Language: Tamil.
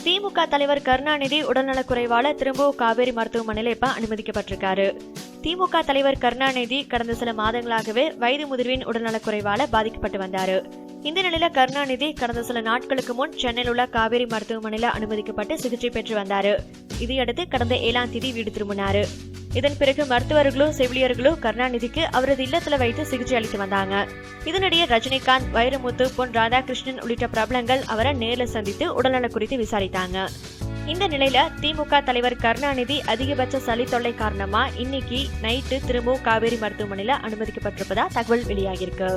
திமுக தலைவர் கருணாநிதி உடல்நலக்குறைவால திரும்பவும் காவேரி மருத்துவமனையில இப்ப அனுமதிக்கப்பட்டிருக்காரு. திமுக தலைவர் கருணாநிதி கடந்த சில மாதங்களாகவே வயது முதிர்வின் உடல்நலக்குறைவால பாதிக்கப்பட்டு வந்தாரு. இந்த நிலையில கருணாநிதி கடந்த சில நாட்களுக்கு முன் சென்னையில் உள்ள காவேரி மருத்துவமனையில அனுமதிக்கப்பட்டு சிகிச்சை பெற்று வந்தாரு. இதையடுத்து கடந்த 7ஆம் தேதி வீடு திரும்பினாரு. இதன் பிறகு மருத்துவர்களும் செவிலியர்களும் கருணாநிதிக்கு அவரது இல்லத்துல வைத்து சிகிச்சை அளித்து வந்தாங்க. இதனிடையே ரஜினிகாந்த், வைரமுத்து, பொன் ராதாகிருஷ்ணன் உள்ளிட்ட பிரபலங்கள் அவரை நேர்ல சந்தித்து உடல்நலம் குறித்து விசாரித்தாங்க. இந்த நிலையில திமுக தலைவர் கருணாநிதி அதிகபட்ச சளி தொல்லை காரணமா இன்னைக்கு நைட்டு திரும்பவும் காவேரி மருத்துவமனையில அனுமதிக்கப்பட்டிருப்பதா தகவல் வெளியாகிருக்கு.